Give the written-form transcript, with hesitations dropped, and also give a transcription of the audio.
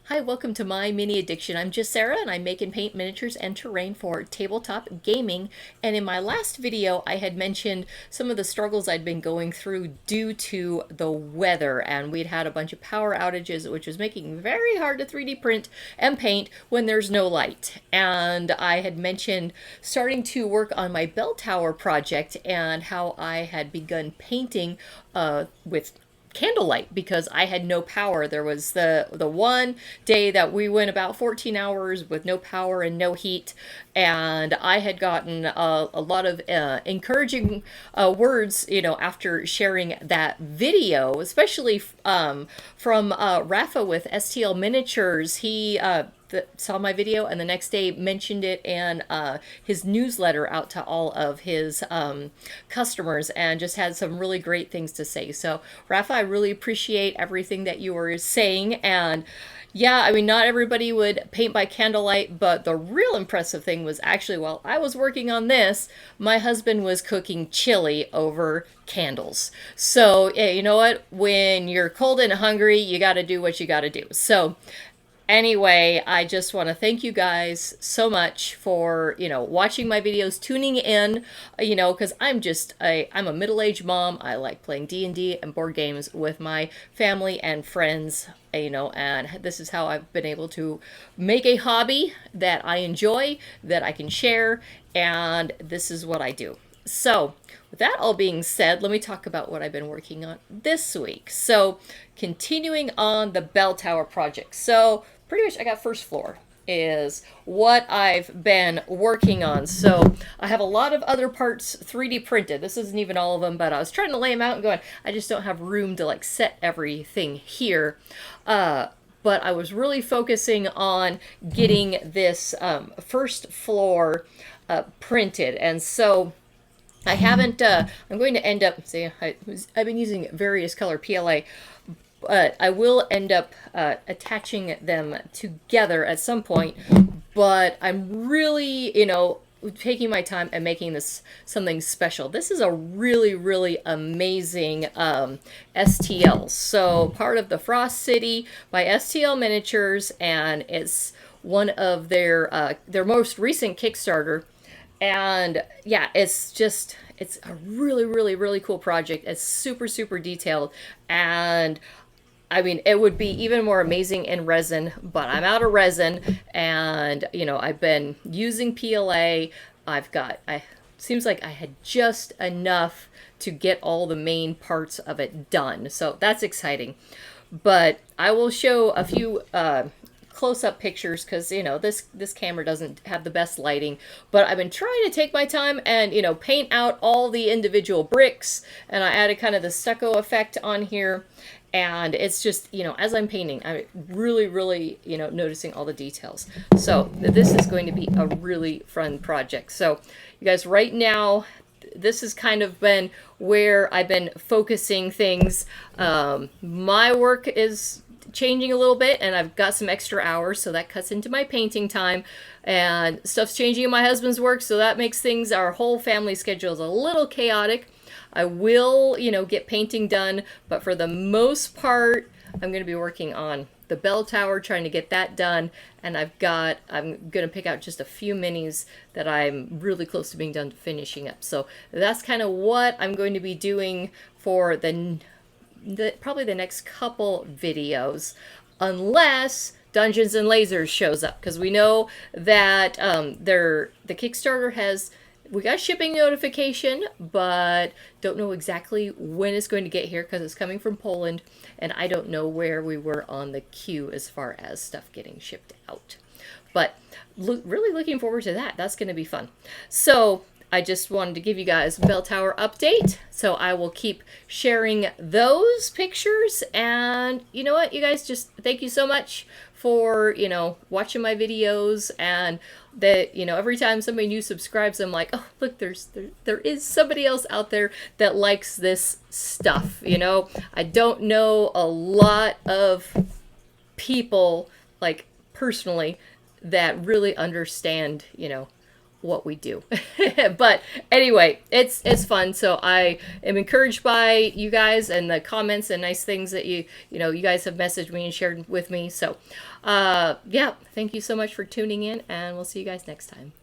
Hi, welcome to My Mini Addiction. I'm just Sarah and I make and paint miniatures and terrain for tabletop gaming. And in my last video, I had mentioned some of the struggles I'd been going through due to the weather. And we'd had a bunch of power outages, which was making it very hard to 3D print and paint when there's no light. And I had mentioned starting to work on my bell tower project and how I had begun painting with candlelight because I had no power. There was the one day that we went about 14 hours with no power and no heat, and I had gotten a lot of encouraging words, after sharing that video, especially from Rafa with STL Miniatures. He saw my video and the next day mentioned it in his newsletter out to all of his customers and just had some really great things to say. So Rafa, I really appreciate everything that you were saying. And yeah, I mean, not everybody would paint by candlelight, but the real impressive thing was actually while I was working on this, my husband was cooking chili over candles. So yeah, you know what? When you're cold and hungry, you got to do what you got to do. So anyway, I just want to thank you guys so much for, watching my videos, tuning in, because I'm a middle-aged mom. I like playing D&D and board games with my family and friends, and this is how I've been able to make a hobby that I enjoy, that I can share, and this is what I do. So, with that all being said, let me talk about what I've been working on this week. So, continuing on the bell tower project. So, pretty much I got first floor is what I've been working on. So I have a lot of other parts 3D printed. This isn't even all of them, but I was trying to lay them out and going, I just don't have room to set everything here. But I was really focusing on getting this first floor printed. And so I haven't, I'm going to end up, I've been using various color PLA, but I will end up attaching them together at some point. But I'm really, taking my time and making this something special. This is a really, really amazing STL. So part of the Frost City by STL Miniatures, and it's one of their most recent Kickstarter. And yeah, it's a really, really, really cool project. It's super, super detailed. And I mean, it would be even more amazing in resin, but I'm out of resin, and I've been using PLA. Seems like I had just enough to get all the main parts of it done. So that's exciting. But I will show a few close-up pictures because this camera doesn't have the best lighting, but I've been trying to take my time and paint out all the individual bricks, and I added kind of the stucco effect on here. And it's just, as I'm painting, I'm really, really, noticing all the details. So this is going to be a really fun project. So you guys, right now, this has kind of been where I've been focusing things. My work is changing a little bit, and I've got some extra hours, so that cuts into my painting time. And stuff's changing in my husband's work, so that makes things, our whole family schedule is a little chaotic. I will, get painting done, but for the most part, I'm going to be working on the bell tower, trying to get that done, and I'm going to pick out just a few minis that I'm really close to being done to finishing up. So that's kind of what I'm going to be doing for probably the next couple videos, unless Dungeons and Lasers shows up, because we know that the Kickstarter we got a shipping notification, but don't know exactly when it's going to get here because it's coming from Poland, and I don't know where we were on the queue as far as stuff getting shipped out. But really looking forward to that. That's going to be fun. So I just wanted to give you guys a bell tower update. So I will keep sharing those pictures. And you know what, you guys, just thank you so much for, watching my videos, and that, every time somebody new subscribes, I'm like, oh, look, there is somebody else out there that likes this stuff. I don't know a lot of people, like personally, that really understand, what we do. But anyway, it's fun. So I am encouraged by you guys and the comments and nice things that you guys have messaged me and shared with me. So yeah, thank you so much for tuning in, and we'll see you guys next time.